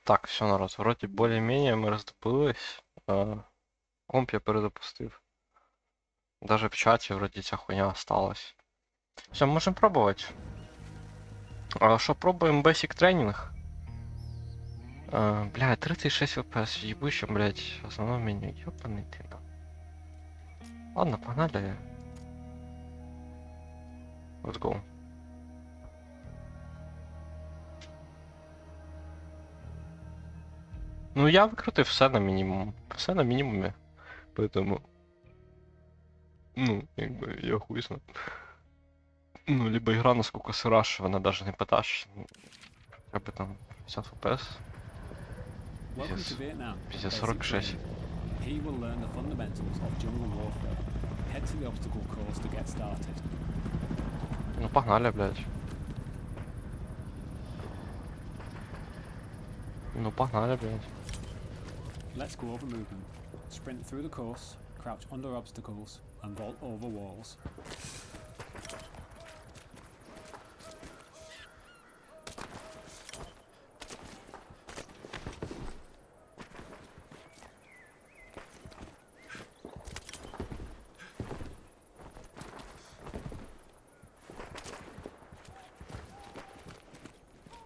Так, все, народ, вроде более-менее мы раздобылись. Комп я перезапустив. Даже в чате вроде ця хуйня осталась. Все, можем пробовать. Что, пробуем Basic тренинг? Бля, 36 FPS, ебущим, блядь, основное меню. Ёбаный ты, да. Ладно, погнали. Let's go. Ну, я викрутив все на мінімум. Все на мінімумі. Поэтому... Ну, якби, я хуй знаю. Ну, либо игра насколько сыра, что она даже не потащит. Хотя бы там 50 FPS. Welcome to Vietnam. Пиздец, Basic 46. Training. Here you will learn the fundamentals of jungle warfare. Head to the obstacle course to get started. Ну, погнали, блядь. Ну, погнали, блядь. Let's go over movement. Sprint through the course, crouch under obstacles, and vault over walls.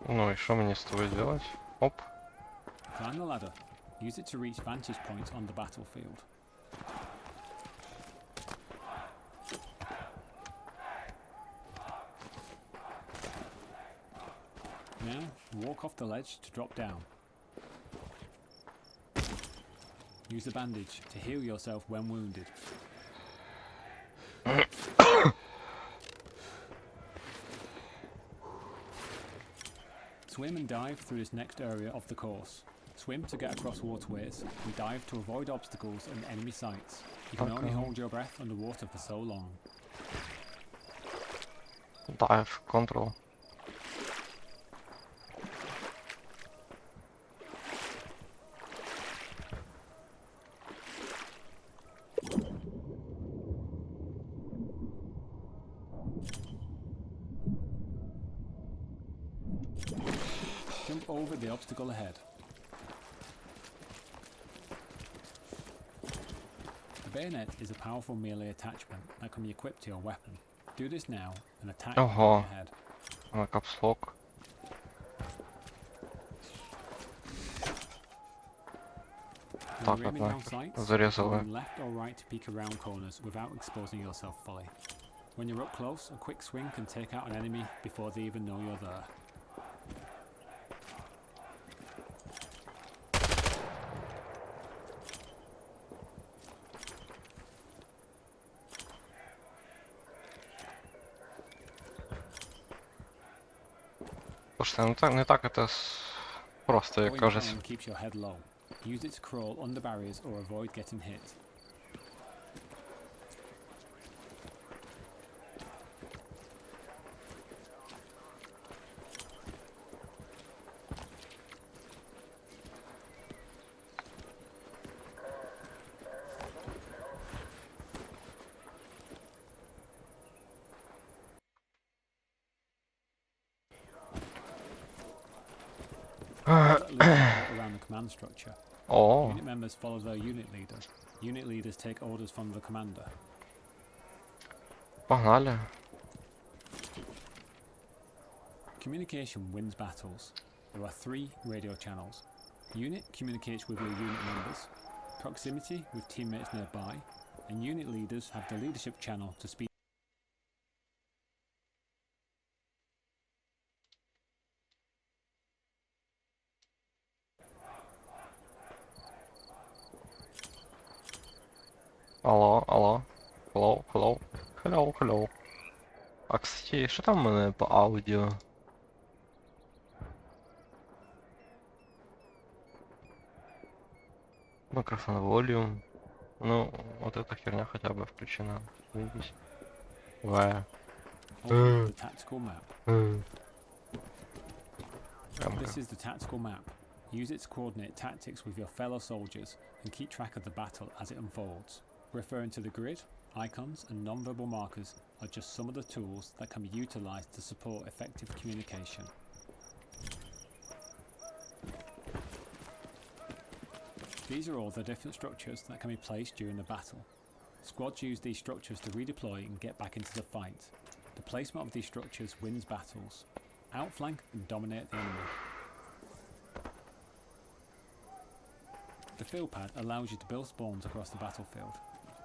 Ну, и что мне с тобой делать? Оп. Climb the ladder. Use it to reach vantage points on the battlefield. Now, walk off the ledge to drop down. Use the bandage to heal yourself when wounded. Swim and dive through this next area of the course. Swim to get across waterways, and dive to avoid obstacles and enemy sights. You can only hold your breath underwater for so long. Dive, control. Jump over the obstacle ahead. The bayonet is a powerful melee attachment that can be equipped to your weapon. Do this now and attack the enemy ahead. Капслок. When you're aiming down sights, Зарезал. turn left or right to peek around corners without exposing yourself fully. When you're up close, a quick swing can take out an enemy before they even know you're there. Слушайте, ну так, не так это просто, як Going кажется. down keeps your head low. Use it to crawl under barriers or avoid getting hit. Around the command structure. О, Unit members follow their unit leader. Unit leaders take orders from the commander. погнали. Communication wins battles. There are 3 radio channels. Unit communicates with your unit members, proximity with teammates nearby, and unit leaders have the leadership channel to speak. Алло, алло. Hello, hello. Hello, hello. А, кстати, що там у мене по аудіо? Микрофон волюм. Ну, вот эта херня хотя бы включена. Видите? Open the tactical map. Прям This is the tactical map. Use it to coordinate tactics with your fellow soldiers and keep track of the battle as it unfolds. Referring to the grid, icons and non-verbal markers are just some of the tools that can be utilized to support effective communication. These are all the different structures that can be placed during the battle. Squads use these structures to redeploy and get back into the fight. The placement of these structures wins battles. Outflank and dominate the enemy. The field pad allows you to build spawns across the battlefield.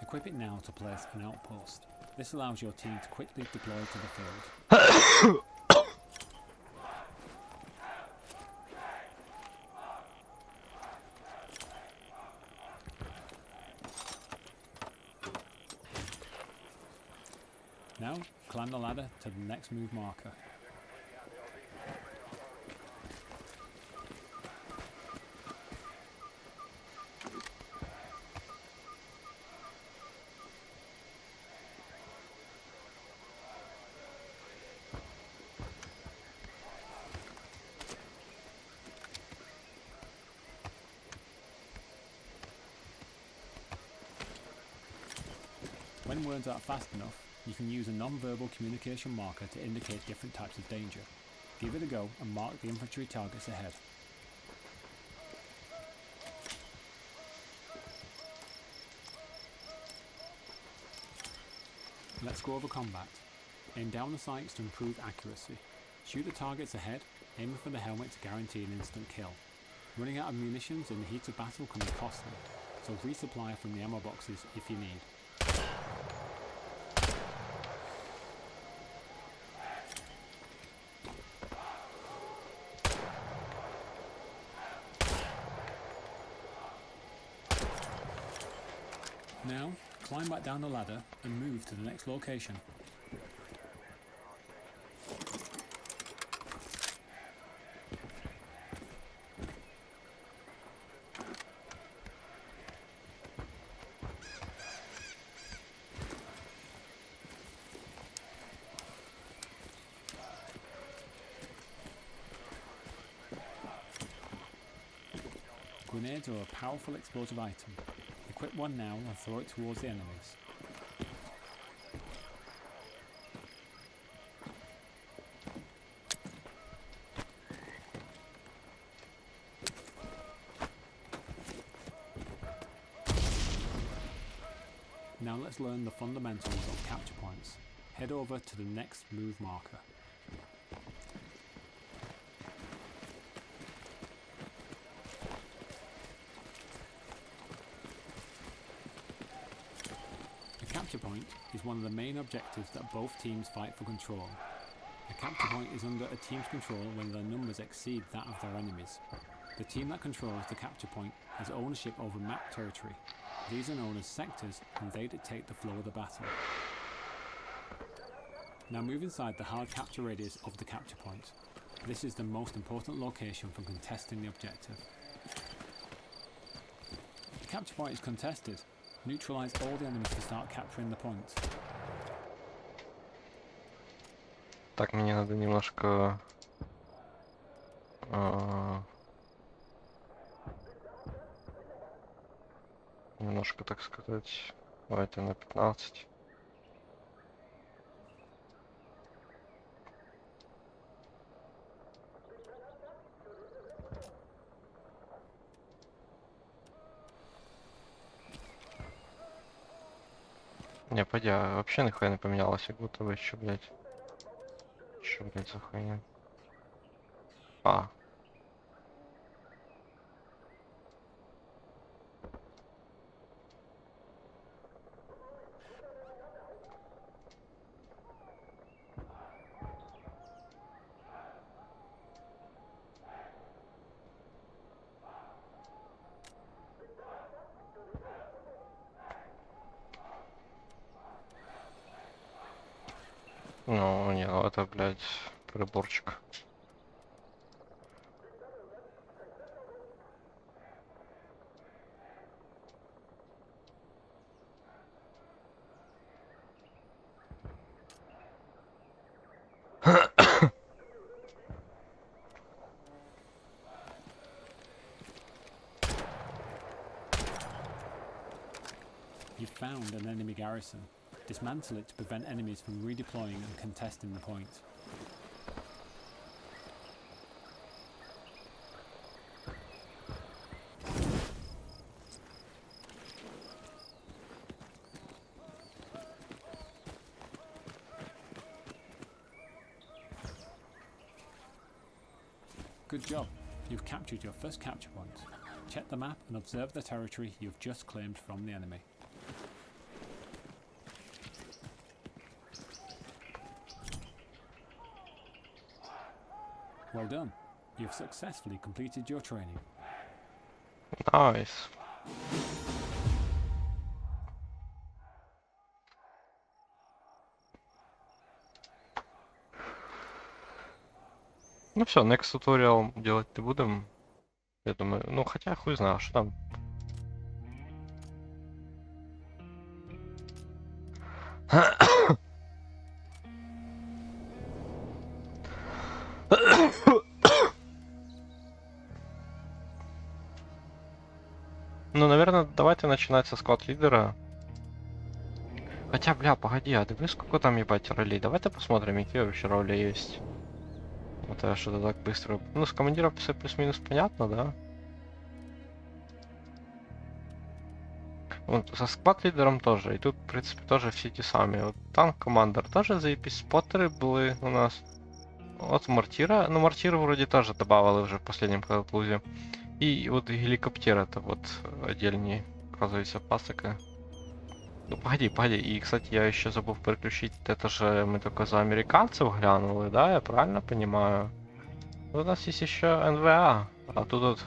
Equip it now to place an outpost. This allows your team to quickly deploy to the field. Now, climb the ladder to the next move marker. When words aren't fast enough, you can use a non-verbal communication marker to indicate different types of danger. Give it a go and mark the infantry targets ahead. Let's go over combat. Aim down the sights to improve accuracy. Shoot the targets ahead, aiming for the helmet to guarantee an instant kill. Running out of munitions in the heat of battle can be costly, so resupply from the ammo boxes if you need. Now, climb back down the ladder and move to the next location. Grenades are a powerful explosive item. Equip one now and throw it towards the enemies. Now let's learn the fundamentals of capture points. Head over to the next move marker. A capture point is one of the main objectives that both teams fight for control. A capture point is under a team's control when their numbers exceed that of their enemies. The team that controls the capture point has ownership over map territory. These are known as sectors and they dictate the flow of the battle. Now move inside the hard capture radius of the capture point. This is the most important location for contesting the objective. The capture point is contested. Neutralize all the enemies to start capturing the point. Так, мне надо немножко... немножко, так сказать, давайте на 15. Не, пойди, вообще нихуя не поменялось, как будто бы еще, блядь. Что, блядь, за хуйня? А. Ну, не, ну это, блядь, приборчик. You've found an enemy garrison. Dismantle it to prevent enemies from redeploying and contesting the point. Good job. You've captured your first capture point. Check the map and observe the territory you've just claimed from the enemy. Well done. You've successfully completed your training. Найс. Ну все, next туториал делать не будем. Я думаю, ну хотя хуй знаю, что там. Ну, наверное, давайте начинать со склад-лидера. Хотя, бля, погоди, а дивись, сколько там, ебать, ролей. Давайте посмотрим, какие вообще роли есть. Вот я что-то так быстро... Ну, с командиром все плюс-минус понятно, да? Вот, со склад-лидером тоже. И тут, в принципе, тоже все те самые. Вот танк-командер тоже заебись. Споттеры были у нас. Вот мортира. Ну, мортиры вроде тоже добавили уже в последнем Хеллплузе. И вот геликоптер это вот отдельный, оказывается, пасека. Ну, погоди. И, кстати, я еще забыл переключить. Это же мы только за американцев глянули, да? Я правильно понимаю? У нас есть еще НВА. А тут вот...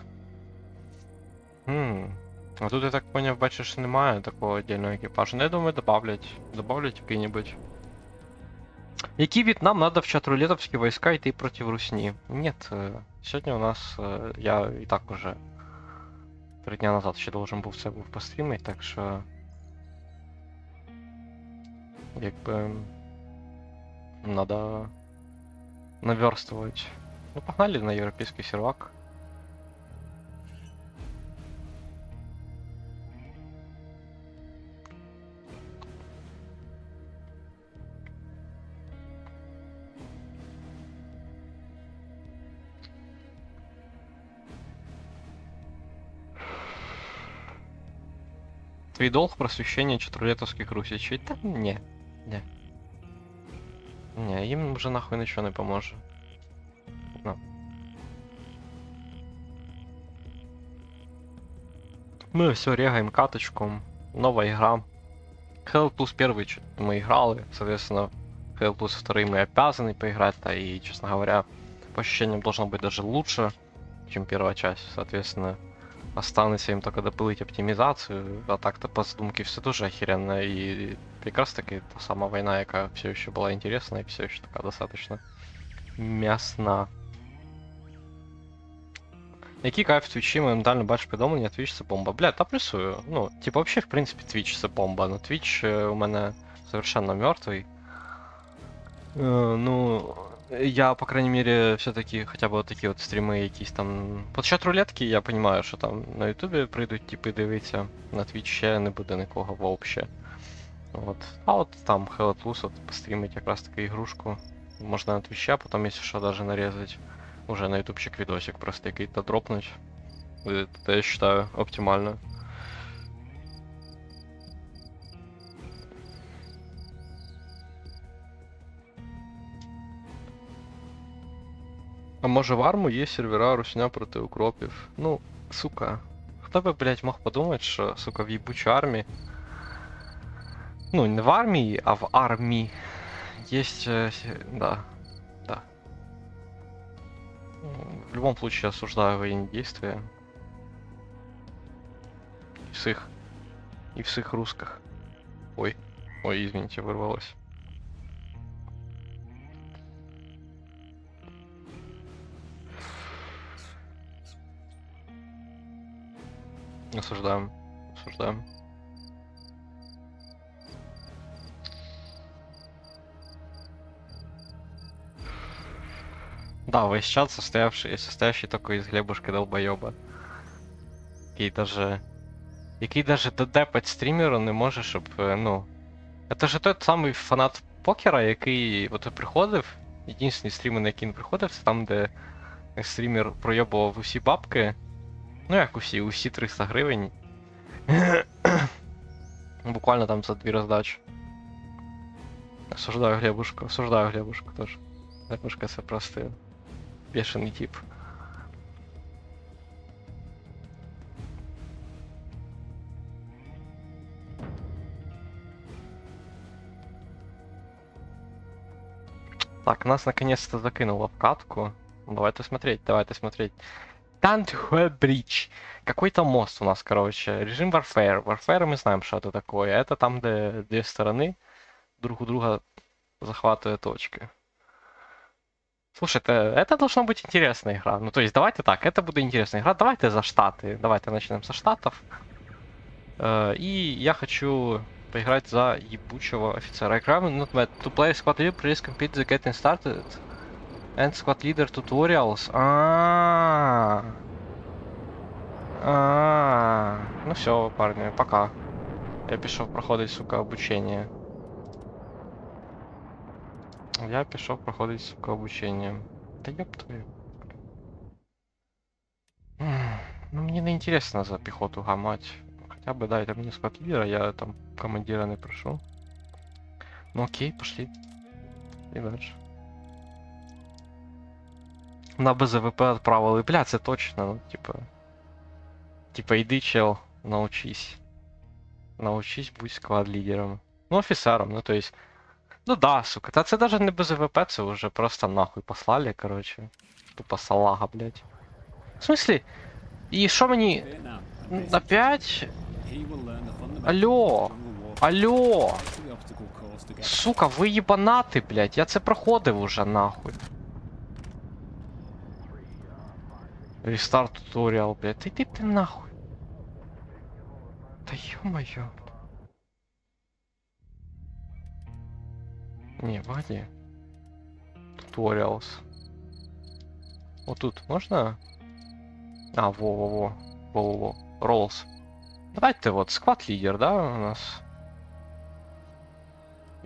А тут, я так понял, бачиш, немає такого отдельного екіпажу. Ну, я думаю, добавлять який-нибудь. Який В'єтнам надо в чат-рулетовские войска идти против Русни? Нет, сегодня у нас, я и так уже 3 дня назад ще должен був це пострімити, так що... Якби... Надо... наверстывать. Ну, погнали на европейский сервак. Твій долг просвещение чатрулетовских русичей? Та ні. Не, їм вже нахуй нічого не поможе. Ну. Мы все регаем каточку. Новая игра. HLL Plus 1 мы играли, соответственно, HLL Plus 2 мы обязаны поиграть, да, и, честно говоря, по ощущениям должно быть даже лучше, чем первая часть, соответственно, останется им только допылить оптимизацию, а так-то по задумке все тоже охеренно, и прекрасно-таки та сама война, яка все еще была интересна, и все еще такая достаточно мясна. Який кайф в твічі, моментально бачиш повідомлення, твіч це бомба. Бля, та плюсую. Ну, типа, вообще, в принципе, твіч це бомба, но твіч у мене совершенно мертвый. Ну, я, по крайней мере, все-таки хотя бы вот такие вот стрімы якісь там... По чат-рулетки я понимаю, що там на ютубі прийдуть типи дивитися, на твіч ще не буде нікого вообще. Вот. А от там HLL Plus от пострімить якраз таки ігрушку. Можна на твічі, а потом, если що, даже нарезать. Уже на ютубчик видосик просто який-то дропнуть. Это, я считаю, оптимально. А може в арму є сервера русня проти укропів? Ну, сука. Хто би, блять, мог подумати, що, сука, в ебучій армії... Ну, не в армії, а в армії. Есть... Да. В любом случае осуждаю военные действия. И всех русских. Ой, извините, вырвалось. Осуждаем. Да, весь чат состоящий только из Глебушки долбоеба. Який даже додепать стримеру не може, щоб, ну... Это же тот самый фанат покера, який от приходив, єдиний стрім, на який він приходив, це там, де стрімер пройобував усі бабки. Ну як усі 300 гривень. Буквально там за 2 роздачі. Осуждаю Глебушку тоже. Глебушка це просто бешеный тип. Так, нас наконец-то закинуло в катку. Ну, давайте смотреть, давайте смотреть. Бридж. Какой-то мост у нас, короче. Режим Warfare. Warfare мы знаем, что это такое. Это там, где две стороны друг у друга захватывают точки. Слушай, это должна быть интересная игра. Ну, то есть, давайте так, это будет интересная игра. Давайте за Штаты. Давайте начнем со Штатов. И я хочу поиграть за ебучего офицера. Requirement not met. To play squad leader, please complete the getting started. And squad leader tutorials. Ну все, парни, пока. Я пішов проходить, сука, обучение. Я пішов проходить, сука, обучение. Да ёб твою. Ну мне не интересно за пехоту гамать. Хотя бы дайте мне склад лидера, я там командира не прошу. Ну окей, пошли. И дальше. На БЗВП отправили. Бля, це точно, ну, типа, иди, чел, научись. Научись будь склад лидером. Ну, офицером, ну, то есть... Ну да, сука, та це даже не БЗВП, це уже просто нахуй послали, короче. Тупо салага, блядь. В смысле? И что мені... Опять? Алло! Алло! Сука, ви єбанати, блядь, я це проходив уже, нахуй. Рестарт туторіал, блядь, та йди ти нахуй. Та ё-моё. Не, погоди. Туториалс. Вот тут можно? А, во-во-во. Во-во-во. Роллс. Давайте вот, склад лидер, да, у нас?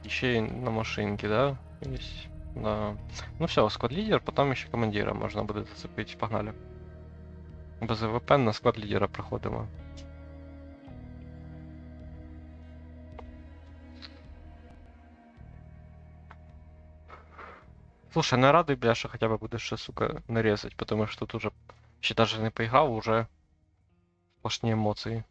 Еще и на машинке, да? Есть. Да. Ну все, склад лидер, потом еще командира можно будет зацепить. Погнали. Без ВП на склад лидера проходимо. Слушай, ну я радий, бля, що хотя бы будешь, что, сука, нарезать, потому что тут уже, ще даже не поиграл, уже сплошні емоції.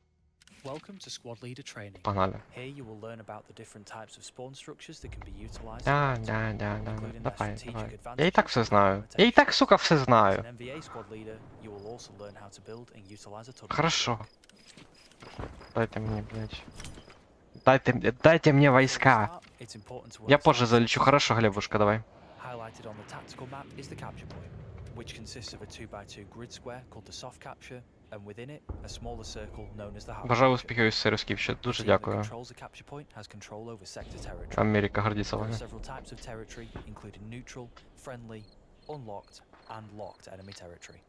Welcome to Squad Leader Training. Погнали. Here you will learn about the different types of spawn structures that can be utilized. Да. Давай. Я і так все знаю. Я і так, сука, все знаю. As an NVA squad leader, you will also learn how to build and utilize a tunnel. Хорошо. Дайте мне, блядь. Дайте мне войска. It's important to Я позже залечу. Хорошо, Глебушка, давай. Highlighted on the tactical map is the capture point, which consists of a 2x2 grid square called the soft capture, and within it, a smaller circle known as the hard Бажаю capture. успіхів із Сирськівщини. The Дуже team that дякую. controls the capture point has control over sector territory. Америка гордиться There are вами. several types of territory, including neutral, friendly, unlocked, and locked enemy territory.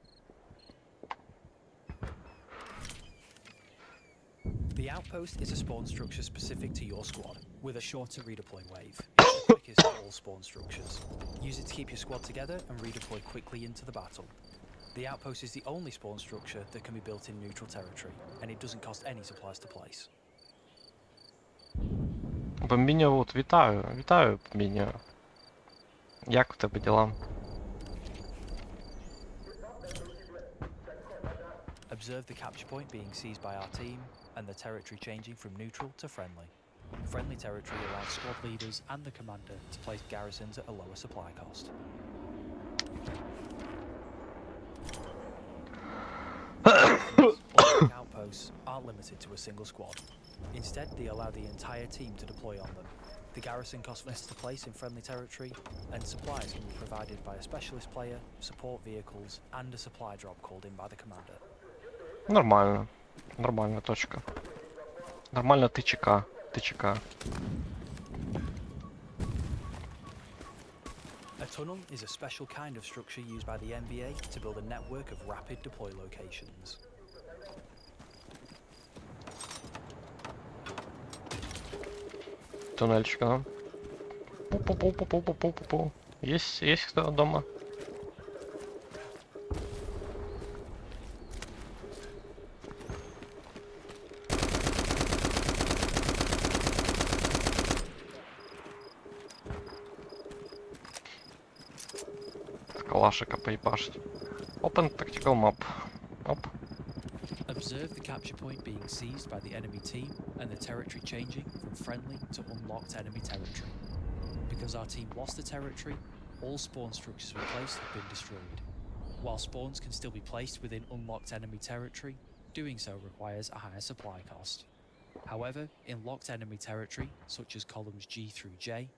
The outpost is a spawn structure specific to your squad, with a shorter redeploy wave. It's the quickest of all spawn structures. Use it to keep your squad together and redeploy quickly into the battle. The outpost is the only spawn structure that can be built in neutral territory, and it doesn't cost any supplies to place. Бомбіньо, от, вітаю, Бомбіньо. Як у тебе діла? Observe the capture point being seized by our team, and the territory changing from neutral to friendly. Friendly territory allows squad leaders and the commander to place garrisons at a lower supply cost. All outposts aren't limited to a single squad. Instead, they allow the entire team to deploy on them. The garrison costs less to place in friendly territory, and supplies can be provided by a specialist player, support vehicles, and a supply drop called in by the commander. Нормально. Нормальна точка. Нормально ти чека. A tunnel is a special kind of structure used by the NBA to build a network of rapid deploy locations. Туннельчик, да? Пу-пу-пу-пу-пу-пу-пу-пу. Есть кто дома? Калашика поебашить. Open tactical map. Оп. Observe the capture point being seized by the enemy team and the territory changing from friendly to unlocked enemy territory. Because our team lost the territory, all spawn structures replaced have been destroyed. While spawns can still be placed within unlocked enemy territory, doing so requires a higher supply cost. However, in locked enemy territory, such as columns G through J,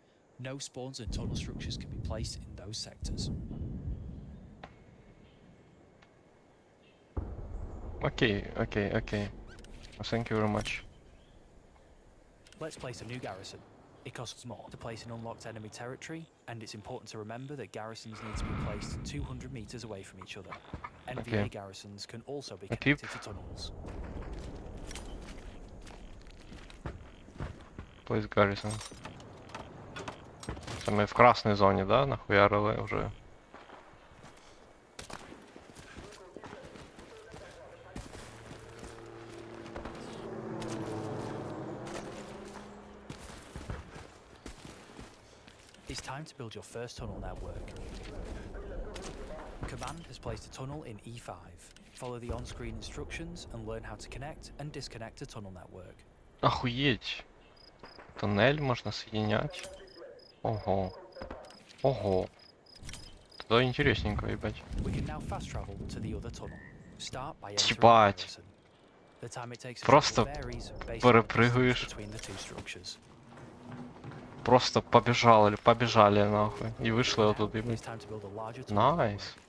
no spawns and tunnel structures can be placed in those sectors. Okay. Thank you very much. Let's place a new garrison. It costs more to place in unlocked enemy territory, and it's important to remember that garrisons need to be placed 200 meters away from each other. NVA garrisons can also be connected to tunnels. Place garrison. Це ми в красній зоні, да? Нахуярили вже. It's time to build your first tunnel network. Command has placed a tunnel in E5. Follow the on-screen instructions and learn how to connect and disconnect a tunnel network. Охуеть. Туннель можна соединять. Ого. Ого. Тогда интересненько, ебать. We can now fast travel to the other tunnel. Start by entering the Ебать. garrison. The time it takes to Просто travel varies based on the distance перепрыгиваешь. between the two structures. Просто побежали нахуй. И вышли Now, оттуда, it's ебать. time to build a larger tunnel Найс. network.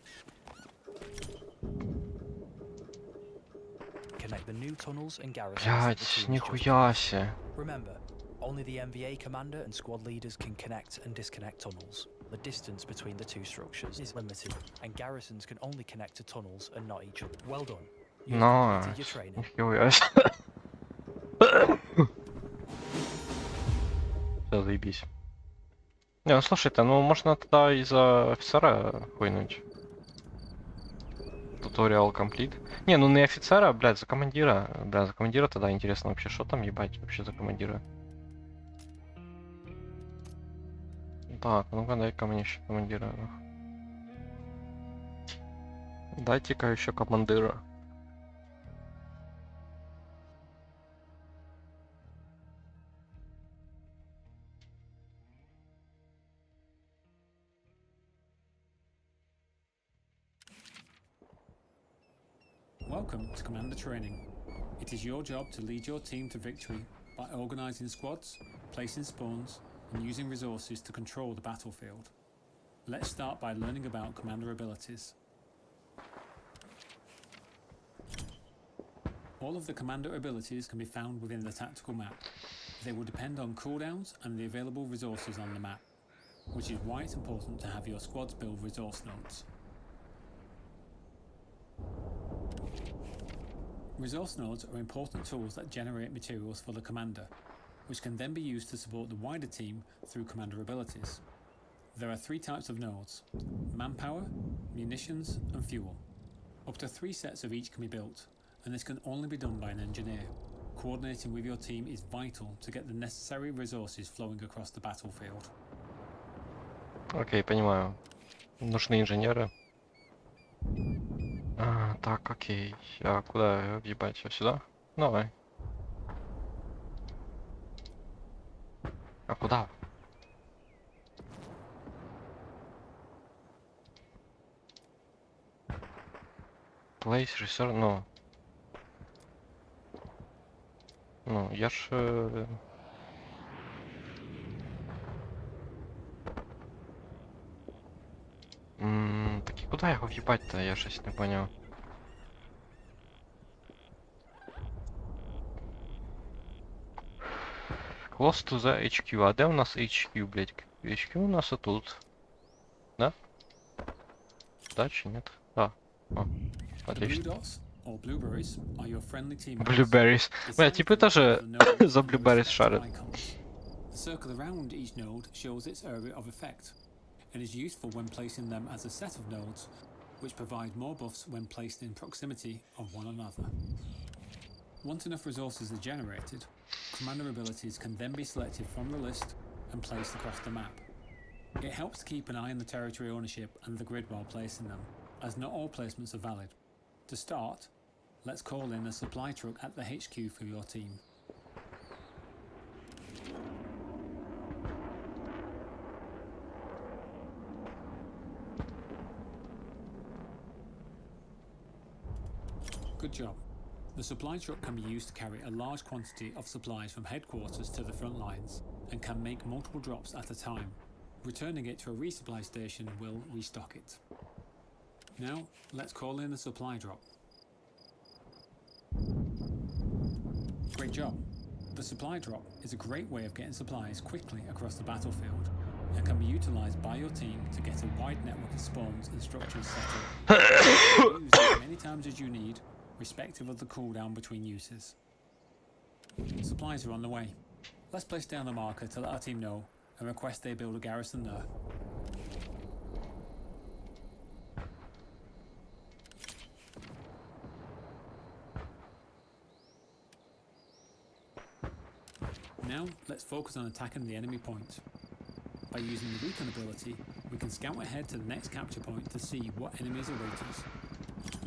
Connect the new tunnels and garrisons that the Блять, team has just нихуя себе. Remember, only the MVA commander and squad leaders can connect and disconnect tunnels. The distance between the two structures is limited, and garrisons can only connect to tunnels and not each other. Well done. You have completed your Найс. training. Нихуя себе. Все, заебись. Не, ну слушайте, ну можно тогда и за офицера хуйнуть. Туториал комплит. Не, ну не офицера, блядь, за командира. Бля, за командира тогда интересно вообще, что там ебать вообще за командира. Так, ну-ка дай-ка мне еще командира. Дайте-ка еще командира. Welcome to Commander Training. It is your job to lead your team to victory by organising squads, placing spawns, and using resources to control the battlefield. Let's start by learning about commander abilities. All of the commander abilities can be found within the tactical map. They will depend on cooldowns and the available resources on the map, which is why it's important to have your squads build resource nodes. Resource nodes are important tools that generate materials for the commander, which can then be used to support the wider team through commander abilities. There are 3 types of nodes: manpower, munitions, and fuel. Up to 3 sets of each can be built, and this can only be done by an engineer. Coordinating with your team is vital to get the necessary resources flowing across the battlefield. Окей, понимаю. Нужны инженеры. Так, окей. А куда въебать? Вот сюда? Давай. А куда? Place research, ну. Ну, я ж... Так и куда его въебать-то? Я щось не понял. Close to the HQ. А де у нас HQ, блядь? HQ у нас отут. Да? Да, чи нет? Да. О, отлично. Blueberries. Бля, типы тоже за blueberries шарят. The circle around each node shows its area of effect, and is useful when placing them as a set of nodes, which provide more buffs when placed in proximity of one another. Once enough resources are generated, commander abilities can then be selected from the list and placed across the map. It helps to keep an eye on the territory ownership and the grid while placing them, as not all placements are valid. To start, let's call in a supply truck at the HQ for your team. Good job. The supply truck can be used to carry a large quantity of supplies from headquarters to the front lines and can make multiple drops at a time. Returning it to a resupply station will restock it. Now, let's call in the supply drop. Great job. The supply drop is a great way of getting supplies quickly across the battlefield and can be utilized by your team to get a wide network of spawns and structures set up. Use as many times as you need, respective of the cooldown between uses. Supplies are on the way. Let's place down the marker to let our team know and request they build a garrison there. Now, let's focus on attacking the enemy point. By using the recon ability, we can scout ahead to the next capture point to see what enemies await us.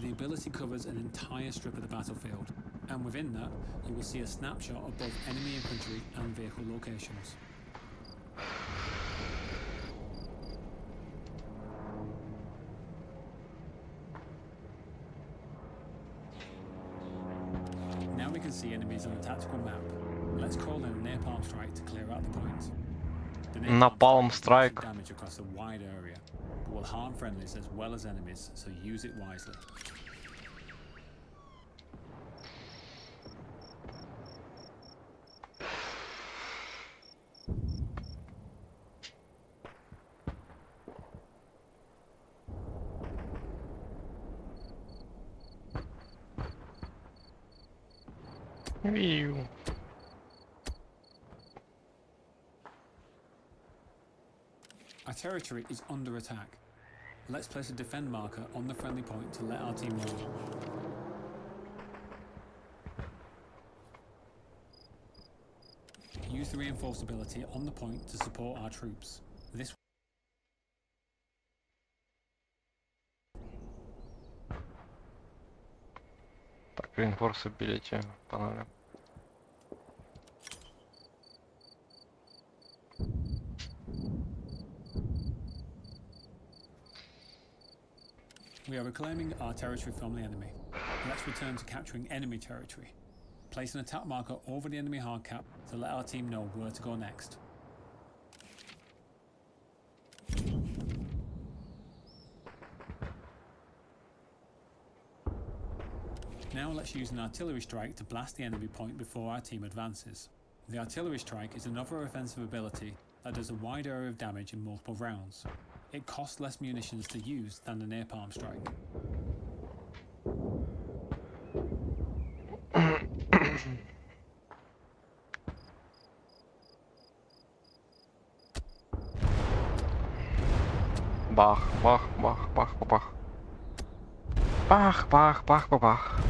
The ability covers an entire strip of the battlefield, and within that, you will see a snapshot of both enemy infantry and vehicle locations. Now we can see enemies on the tactical map. Let's call in a napalm strike to clear out the point. The Napalm strike. does damage across a wide area, but will harm friendlies as well as enemies, so use it wisely. Віу. Our territory is under attack. Let's place a defend marker on the friendly point to let our team know. Use the reinforced ability on the point to support our troops. This Так, reinforceability, погнали. We are reclaiming our territory from the enemy. Let's return to capturing enemy territory. Place an attack marker over the enemy hard cap to let our team know where to go next. Now let's use an artillery strike to blast the enemy point before our team advances. The artillery strike is another offensive ability that does a wide area of damage in multiple rounds. It costs less munitions to use than the napalm strike. Бах, бах, бах, бах, бах. Бах, бах, бах, бах, бах.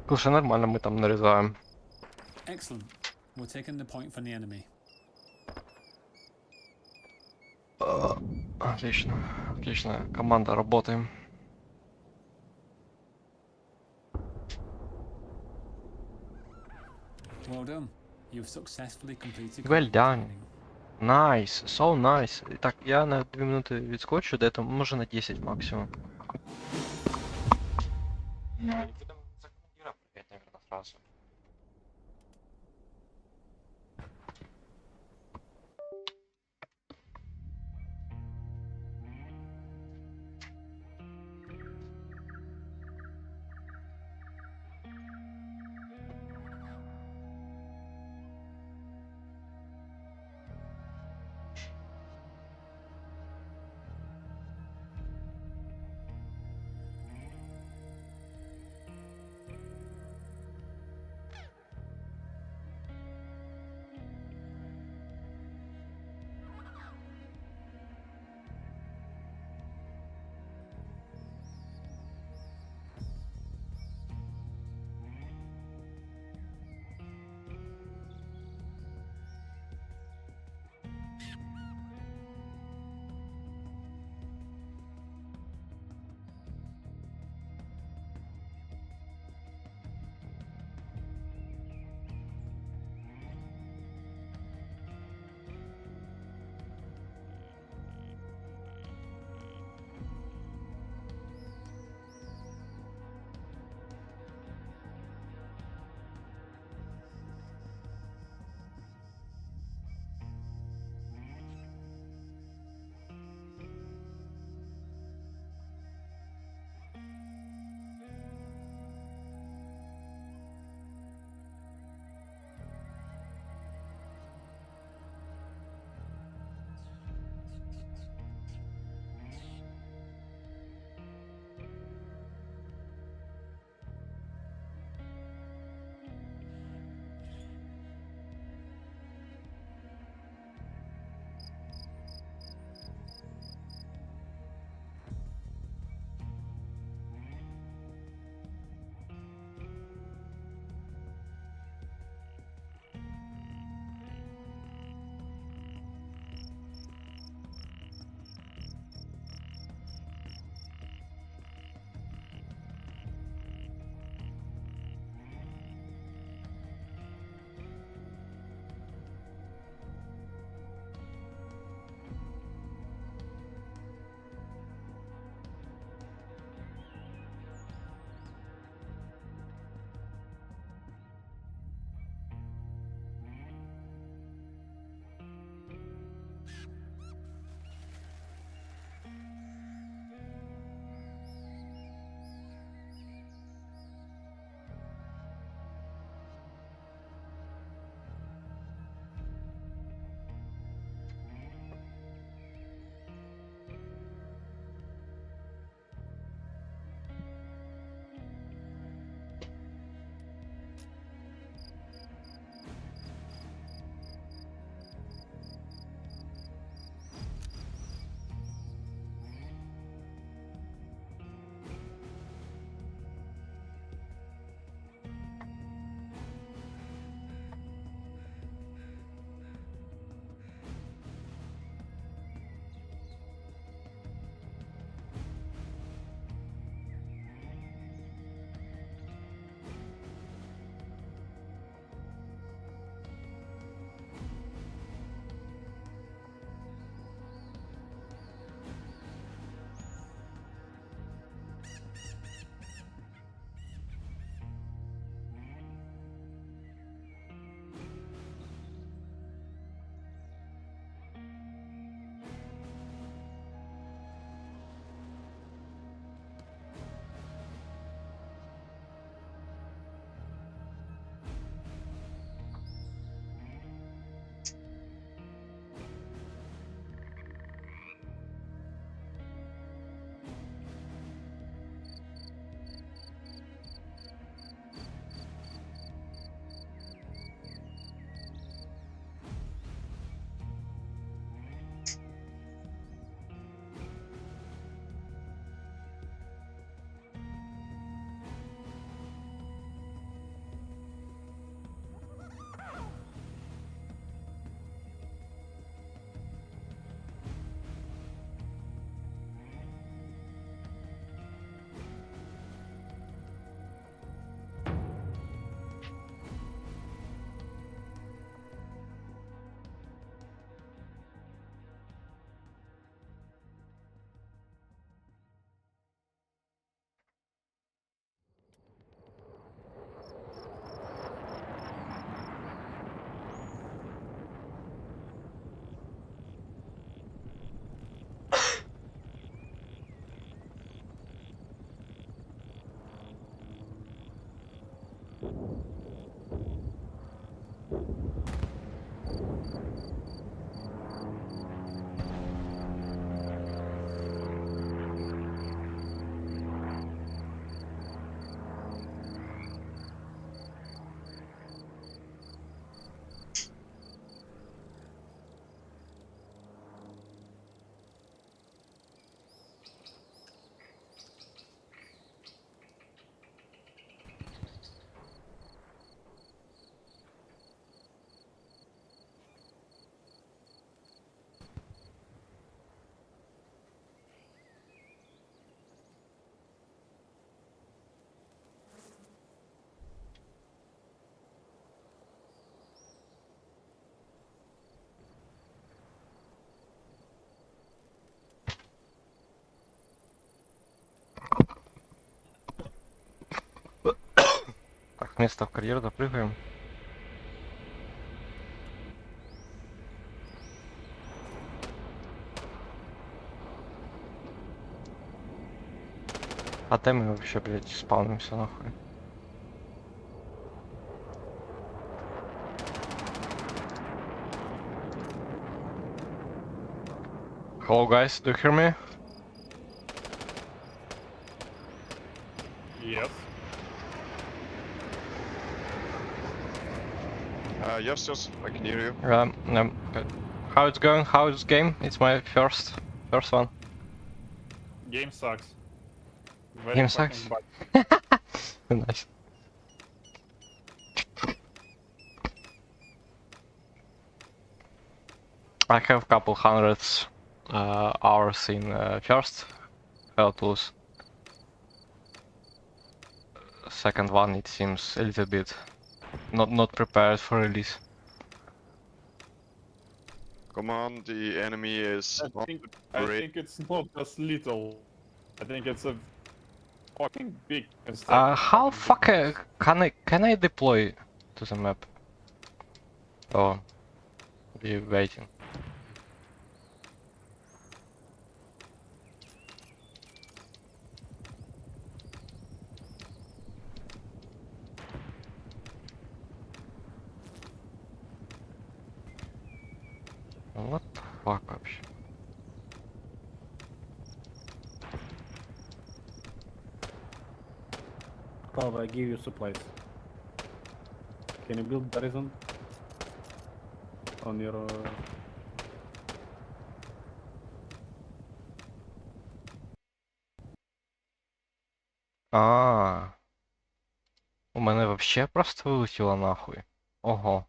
Слушай, нормально мы там нарезаем. Excellent. We're taking the point from the enemy. Отлично, отличная команда, работаем. Well done. You've successfully completed. Well done. Nice, so nice. Так, я на 2 минуты відскочу, де там, може на 10 максимум. Будем за командира проверять, наверное, сразу. место в карьер допрыгаем. А где мы вообще, блядь, спавнимся нахуй? Hello guys, do you hear me? Yes. Yes, I can hear you. Good. How it's going? How is game? It's my first one. Game sucks. Very Game fucking sucks? bad. Nice. I have couple hundreds hours in first. How to lose. Second one, it seems a little bit not prepared for release. Come on, the enemy is I think great. it's not just little. I think it's a fucking big mistake. How can I deploy to the map? Oh, we waiting. What the fuck вообще? Pav, I give you supplies. Can you build garrison on your? У мене вообще просто вилетіло нахуй. Ого.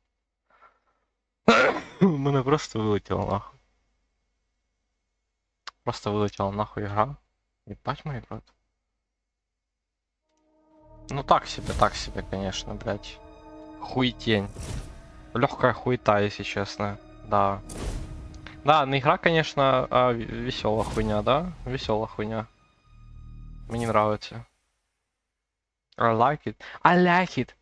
У мене просто вилетіло нахуй. Просто вилетіла нахуй гра. Ебать мой рот. Ну так себе, конечно, блядь. Хуетень. Легкая хуета, если честно. Да. Да, не игра, конечно, а веселая хуйня, да? Веселая хуйня. Мне нравится. I like it. I like it.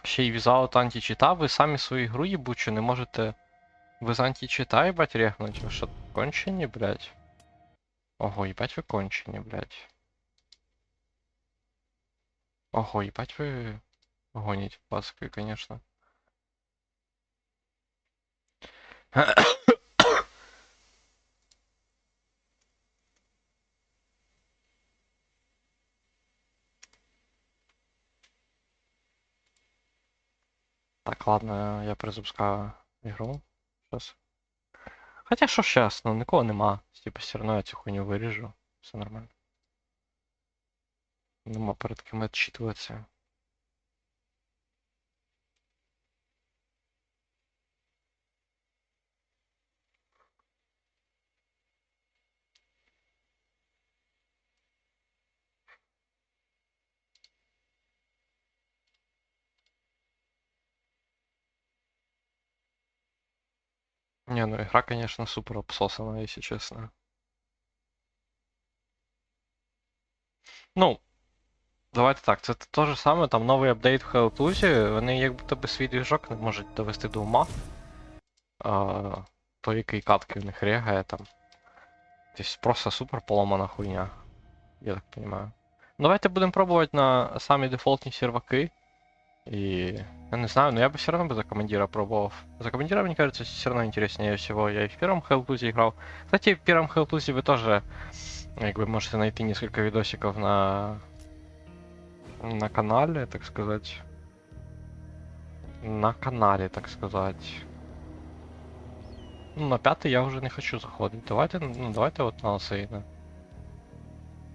Ще й візаут античита, ви самі свою ігру їбучу не можете. Ви з античита, їбать, рехнуть? Ви що, кончені, блядь? Ого, їбать ви кончені, блядь. Ого, їбать ви гоните паски, конечно. Так, ладно, я перезапускаю ігру. Щас. Хотя що щас, ну нікого нема. Типа все одно я цю хуйню виріжу. Все нормально. Нема перед ким відчитуватися. Не, ну игра, конечно, супер обсосана, если честно. Ну, давайте так, це те ж саме, там новий апдейт в HLL, вони як будто би свій двіжок не можуть довести до ума. То який катки в них регає там. Тобто просто супер поломана хуйня. Я так понимаю. Давайте будемо пробувати на самі дефолтні серваки. І... Я не знаю, но я бы все равно бы за командира пробовал. За командира, мне кажется, все равно интереснее всего. Я и в первом HLL играл. Кстати, в первом HLL вы тоже, как бы, можете найти несколько видосиков на канале, так сказать. На канале, так сказать. Ну, на пятый я уже не хочу заходить. Давайте, ну, давайте вот на Сейна.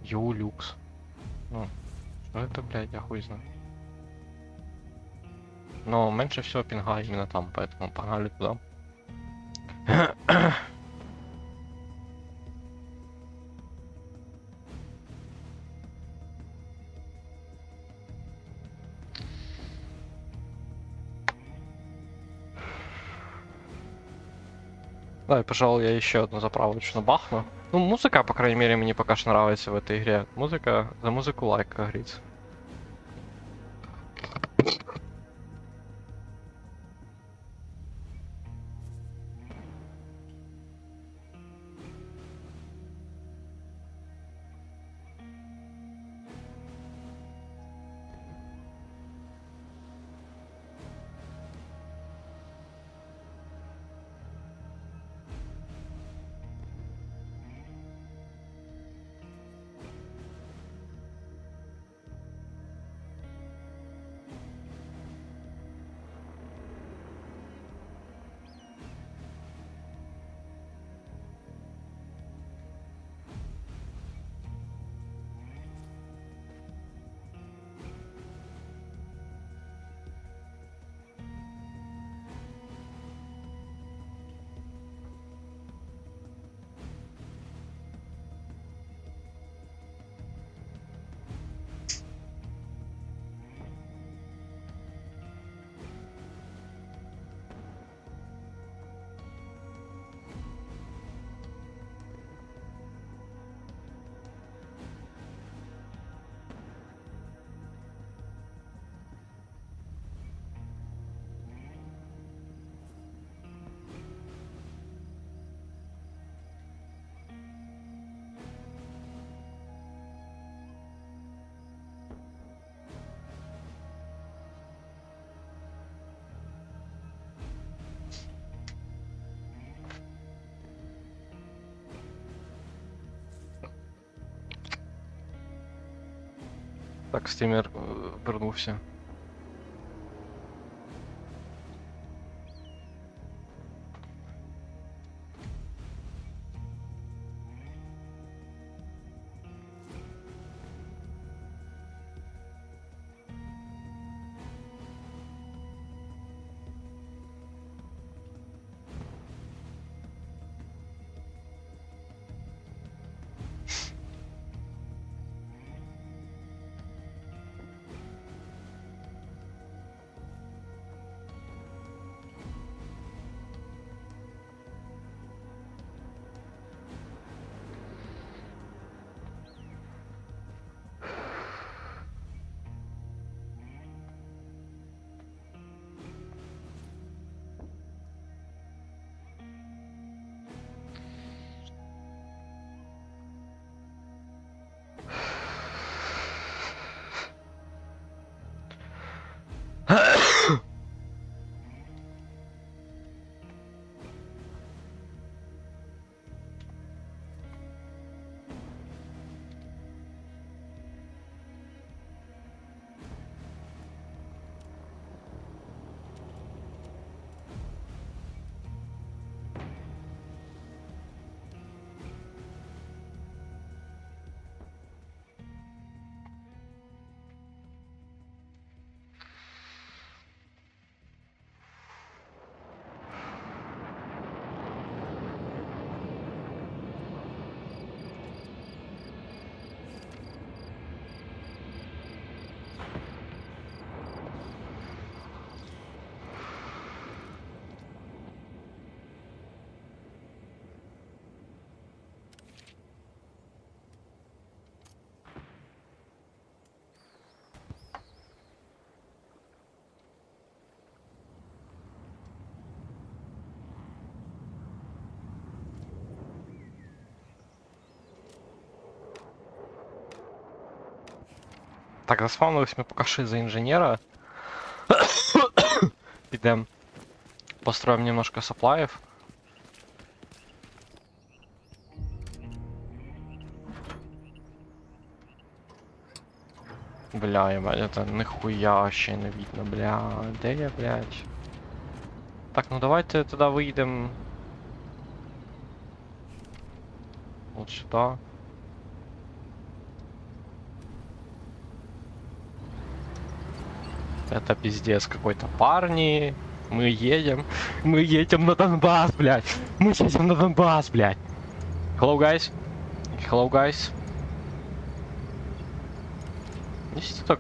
Юлюкс. Ну, что это, блядь, я хуй знаю. Но меньше всего пинга именно там, поэтому погнали туда. Давай, пожалуй, я еще одну заправочную бахну. Ну, музыка, по крайней мере, мне пока что нравится в этой игре. Музыка, за музыку лайк, как говорится. Так, стример вернувся. Так, заспавнились ми поки що за інженера. Підем. Построим немножко саплаев. Бля, ебать, это нихуя вообще не видно, бля. Де я, блядь? Так, ну давайте тогда выйдем. Вот сюда. Это пиздец какой-то, парни. Мы едем на Донбасс, блядь. Мы едем на Донбасс, блядь. Hello, guys. Hello, guys.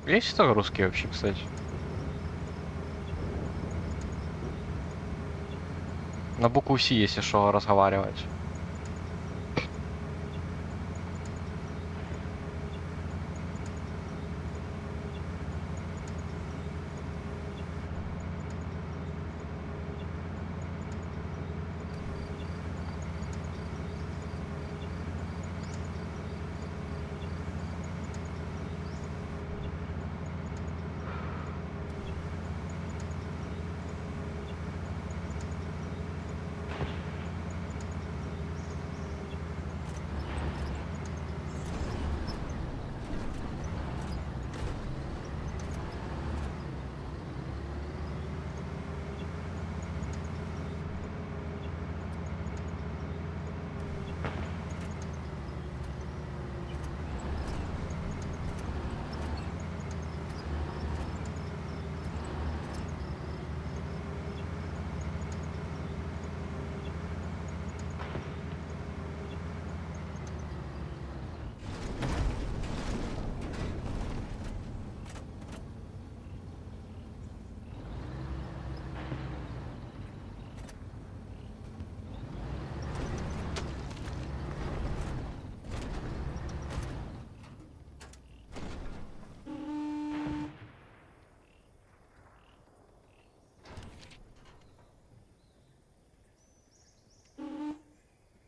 Есть только русские вообще, кстати. На букву С, если что, разговаривать.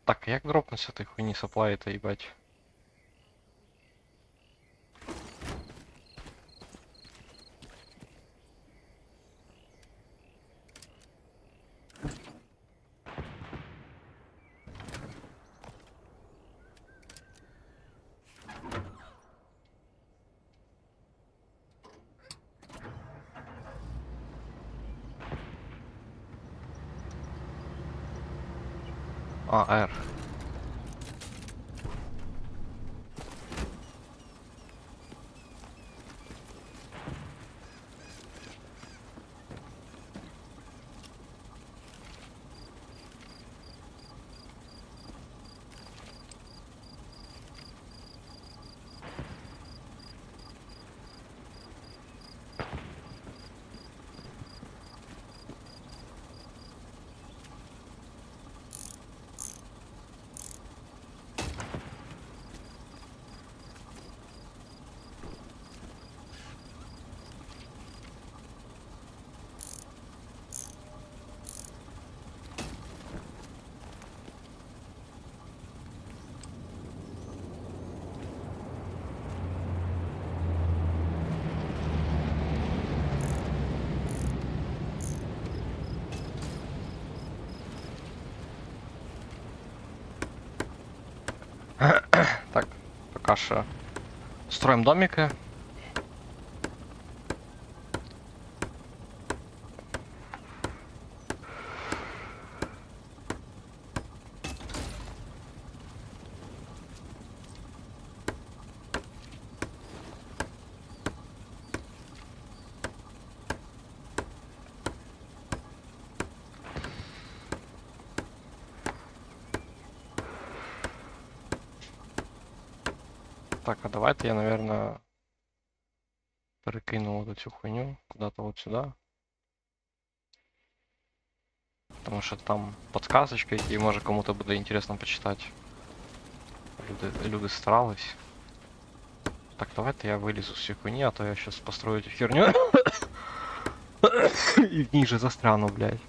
Так, як дропнуться той хуйні саплаї-то, їбать? А, R. Так, пока что строим домики. Так, а давайте я, наверное, перекину вот эту хуйню куда-то вот сюда. Потому что там подсказочка, и може кому-то буде интересно почитать. Люди старались. Так, давайте я вылезу с всей хуйни, а то я сейчас построю эту херню. И в ней же застряну, блядь.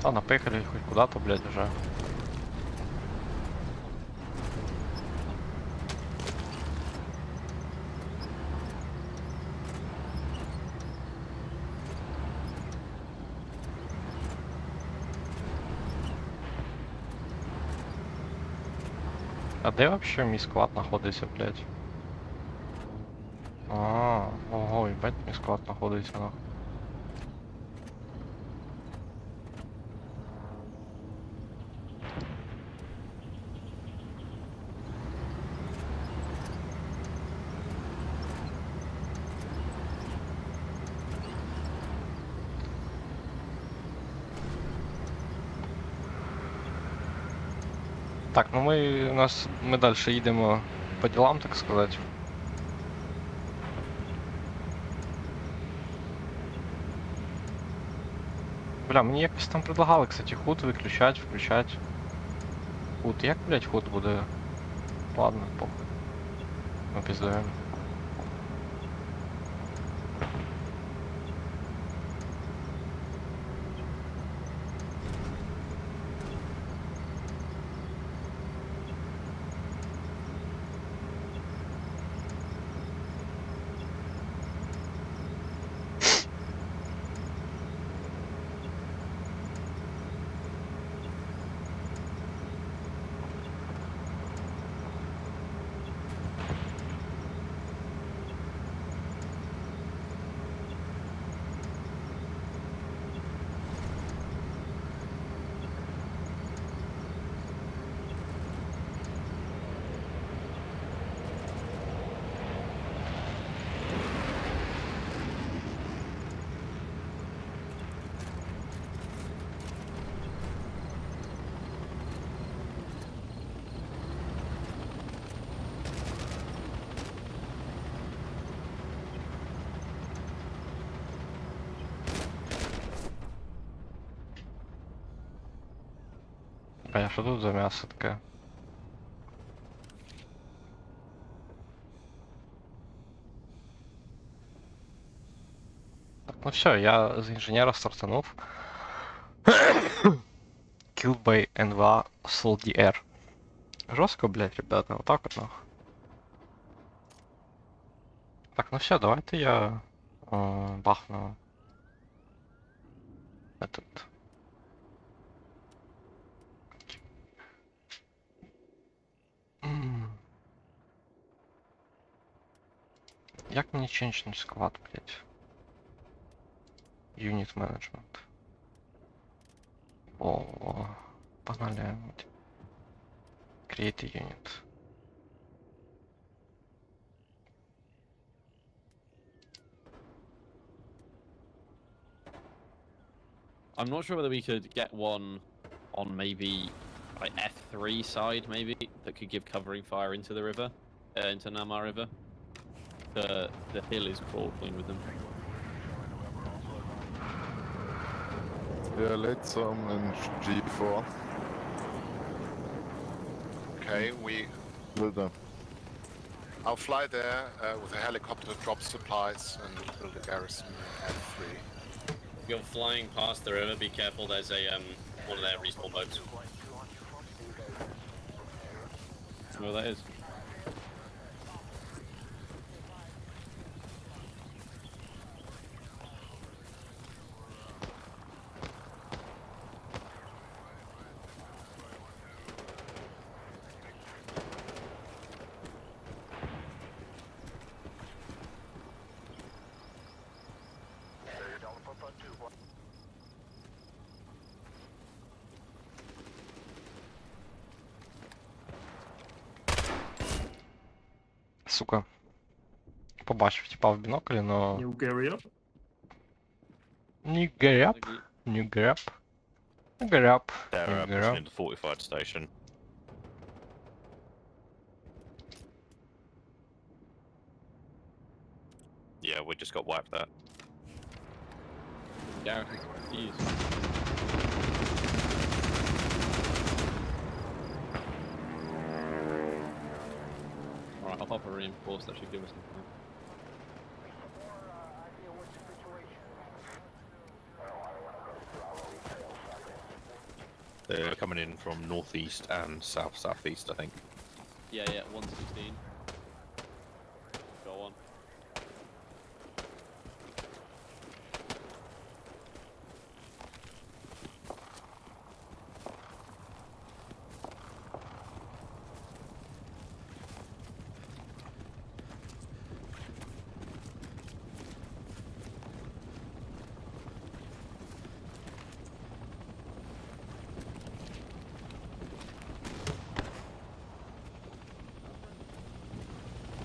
Та напихали хоть куда-то, блядь, уже. А де вообще мій склад знаходиться, блядь? А, ого, їбать, мій склад знаходиться, нахуй. Так, ну ми далі їдемо по ділам, так сказати. Бля, мені якось там предлагали, кстати, худ виключать, включать. Худ, як, блядь, худ буде? Ладно, похуй. Ми піздуємо. Бля, що тут за м'ясо таке? Так, ну все, я з інженера стартанув. Killed by NVA Soul DR. Жорстко, блядь, ребята, отак от нахуй. Так, ну все, давайте я бахну этот. Як мені ченчнуть склад, блядь? Unit Management. О, погнали. Create a unit. I'm not sure whether we could get one on maybe like F3 side, maybe, that could give covering fire into the river, into Nama River. The hill is crawling with them. Yeah, let's in G4. Okay, Builder. I'll fly there with a helicopter, drop supplies, and build a garrison at F3. You're flying past the river, be careful, there's a one of their respawn boats. Where that is. Сука. Побачив, типа в біноклі, но... New area. Не гряб. Не гряб. Не гряб. They're Не pushing гряб. into fortified station. Yeah, we just got wiped out. Garrison's confused. Alright, I'll pop a reinforce, that should give us some time. They're coming in from northeast and southeast, I think. Yeah, 116. Go on.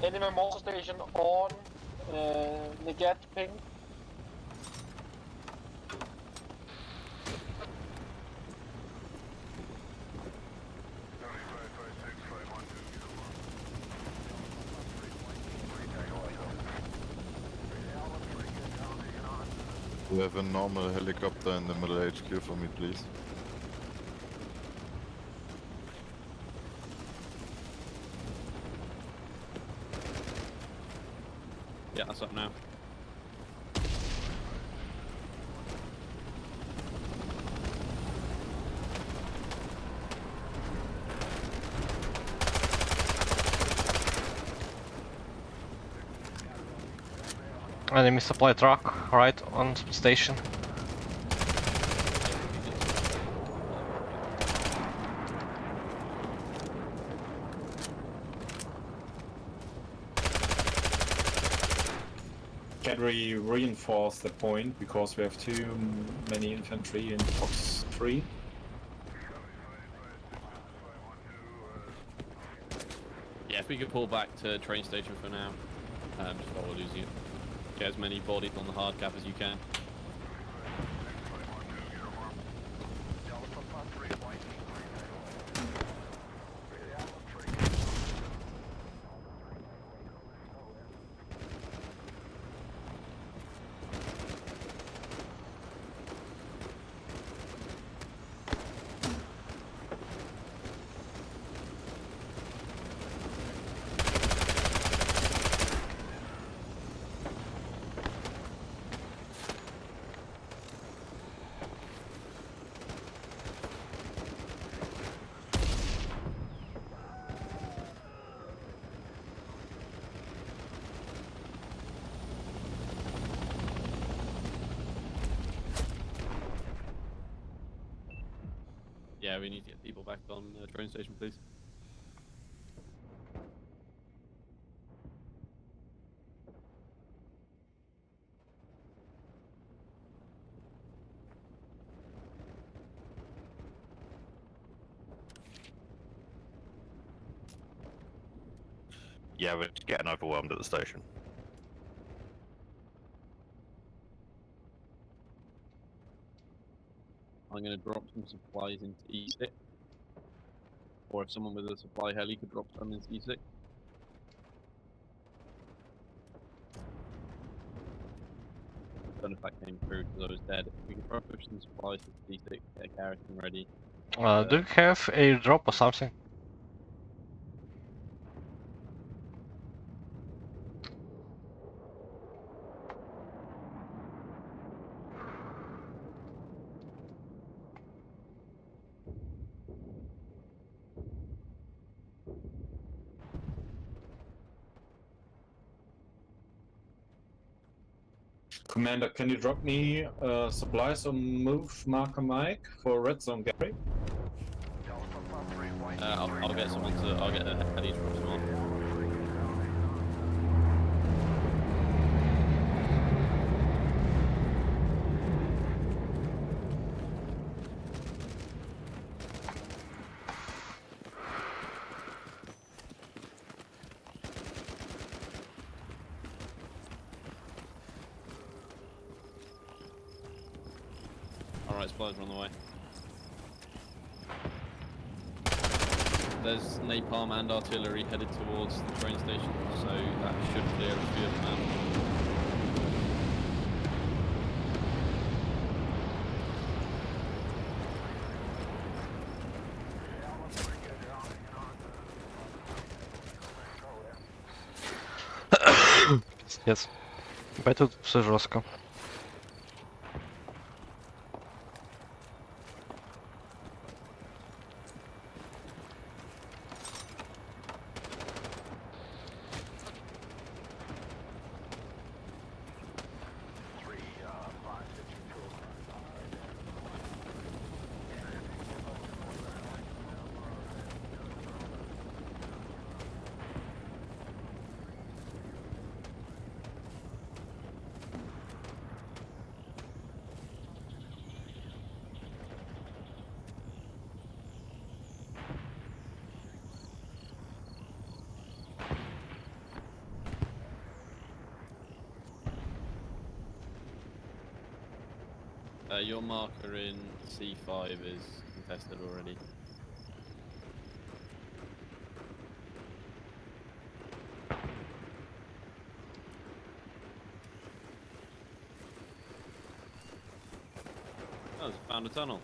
Enemy mortar station on Negat ping. We have a normal helicopter in the middle HQ for me, please. Yeah, that's up now. Enemy supply truck right on station. Can we reinforce the point because we have too many infantry in box 3? Yeah, if we could pull back to train station for now, just while we're losing it. Get as many bodies on the hard cap as you can. Yeah, we need to get people back on the train station, please. Yeah, we're just getting overwhelmed at the station. I'm going to drop some supplies into E6. Or if someone with a supply heli could drop some into E6. I don't know if that came through because I was dead. If we could try and push some supplies to E6, get a garrison ready. Do you have a drop or something? Commander, can you drop me supplies or move marker Mike for red zone Gary? I'll get someone to. I'll get a heli to drop some on. Alright, supplies are on the way. There's napalm and artillery headed towards the train station, so that should clear a few of them out. Пиздец. Ебать, тут все жестко. Your marker in C5 is contested already. Oh, found a tunnel.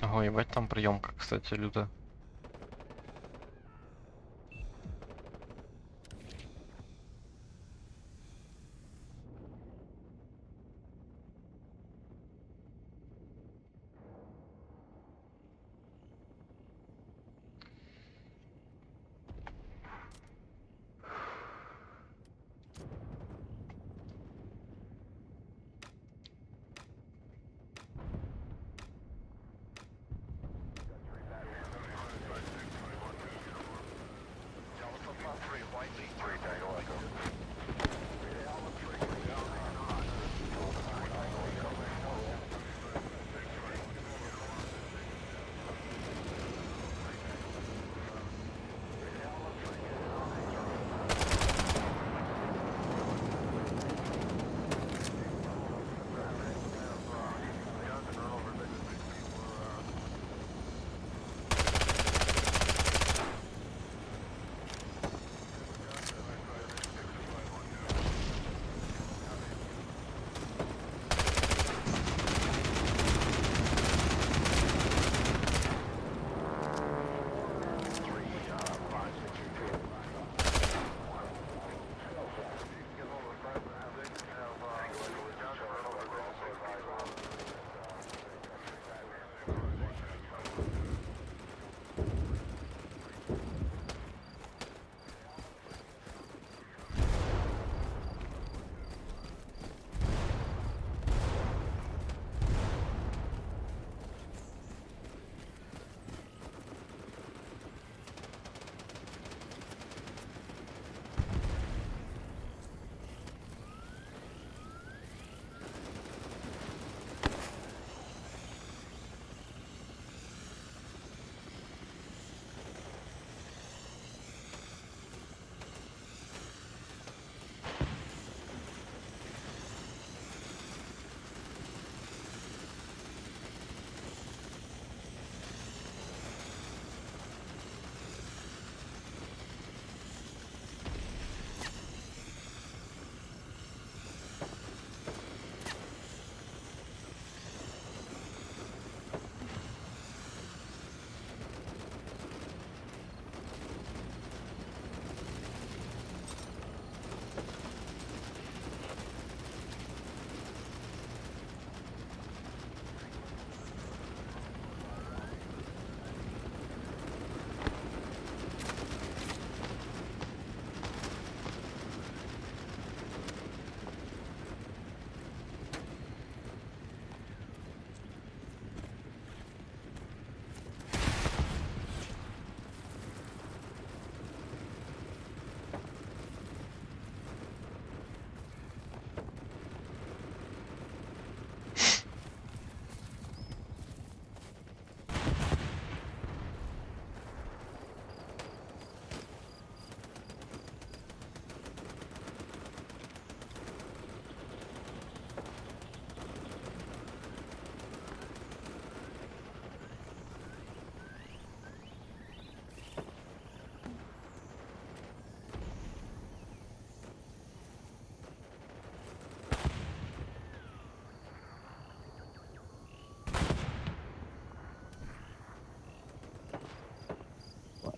Ого, ебать там приемка, кстати, люта.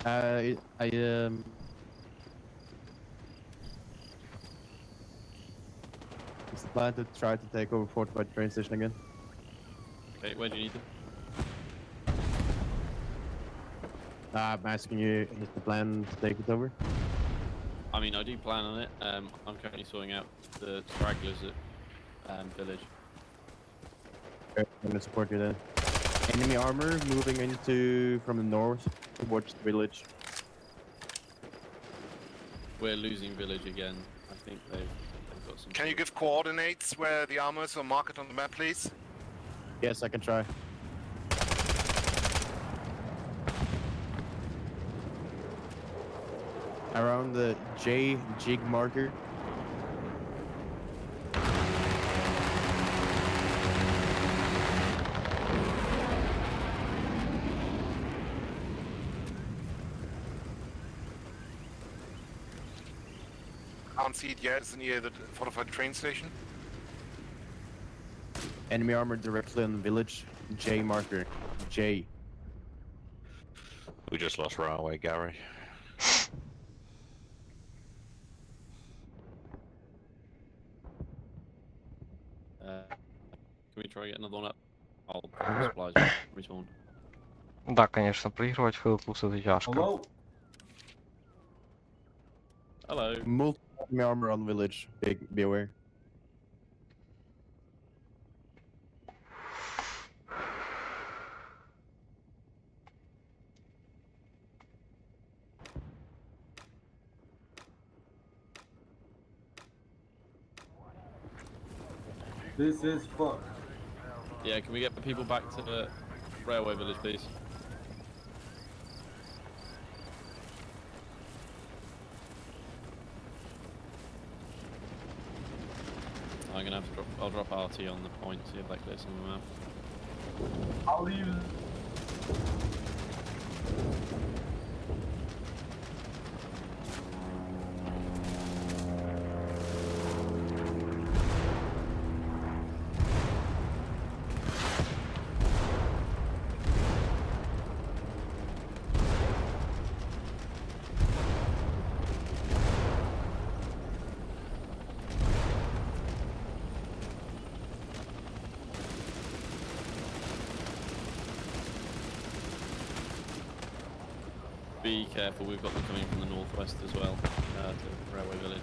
I It's the plan to try to take over Fort by train station again. Okay, where do you need them? I'm asking you, is the plan to take it over? I mean, I do plan on it. I'm currently sorting out the stragglers at village. Okay, I'm gonna support you then. Enemy armor moving into from the north towards the village. We're losing village again. I think they've got some. Can you give coordinates where the armors are marked on the map, please? Yes, I can try. Around the J jig marker. Can't see it yet. It's near the fortified train station. Enemy armor directly on the village. J marker. J. We just lost railway, Gary. Can we try get another one up? I'll put supplies respawn. Да, конечно, проигрывать Фейлклус это тяжко. Hello? Hello. Multiple enemy armor on village. Be aware. This is fuck. Yeah, can we get the people back to the railway village, please? I'm gonna have to drop. I'll drop RT on the point, see if that clears some of them out. I'll leave. Be careful, we've got them coming from the northwest as well, to railway village.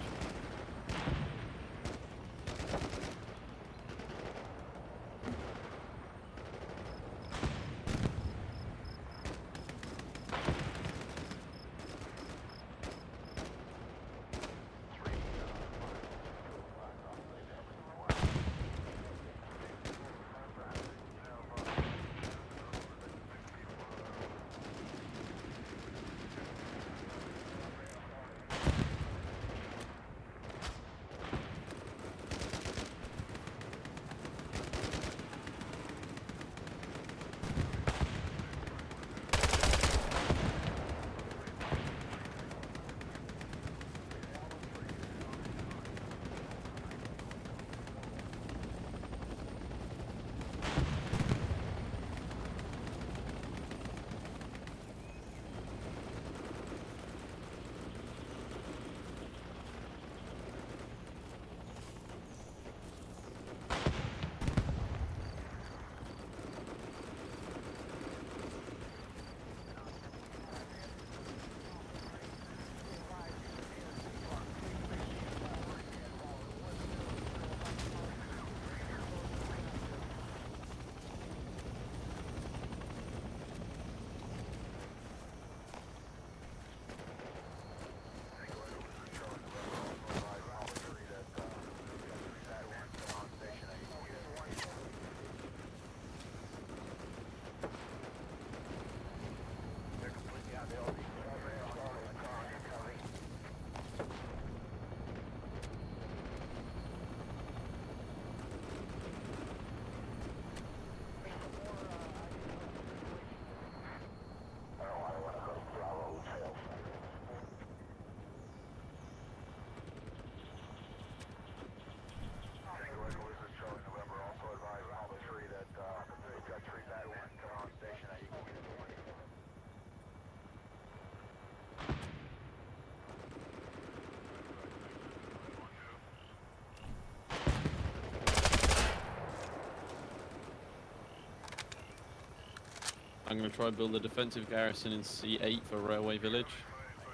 I'm going to try and build a defensive garrison in C8 for Railway Village,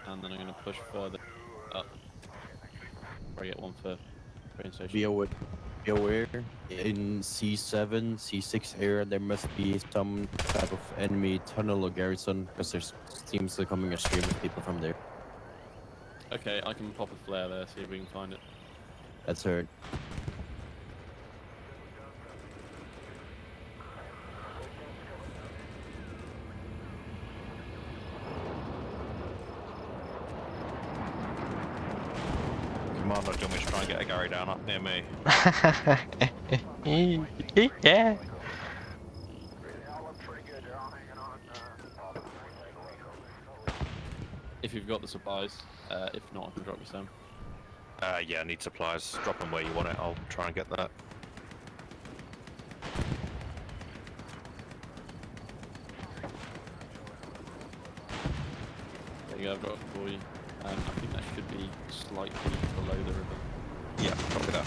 and then I'm going to push further up. Try to get one for train station. Be aware, in C7, C6 area, there must be some type of enemy tunnel or garrison, because there's teams that are coming a stream of people from there. Okay, I can pop a flare there, see if we can find it. That's heard. Rhino, do you want me to try and get a Gary down up near me? Yeah. If you've got the supplies, if not, I can drop you some. Yeah, I need supplies. Drop them where you want it. I'll try and get that. There you go, I've got it for you. I think that should be slightly below the river. Yeah, copy that.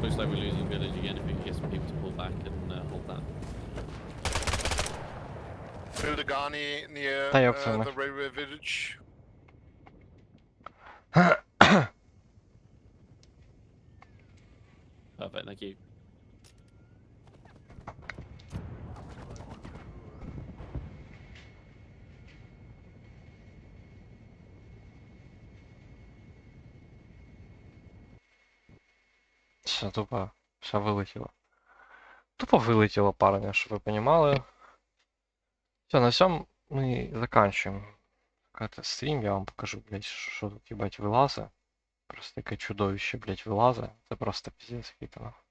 Looks like we're losing village again. If we can get some people to pull back and hold that. Build a Ghani near Та ёпта мать. the railway village. Perfect, thank you. Все, тупо, все вилетіло. Тупо вилетіло, парня, щоб ви понімали. Все, на цьому ми заканчуємо. Какой-то стрім, я вам покажу, блядь, що тут, їбать, вилазить. Просто яке чудовище, блядь, вилазить. Це просто пиздец який-то, нахуй.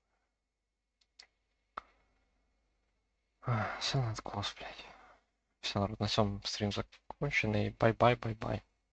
Все надкос, блядь. Все, народ, на цьому стрім закончений. Бай-бай, бай-бай.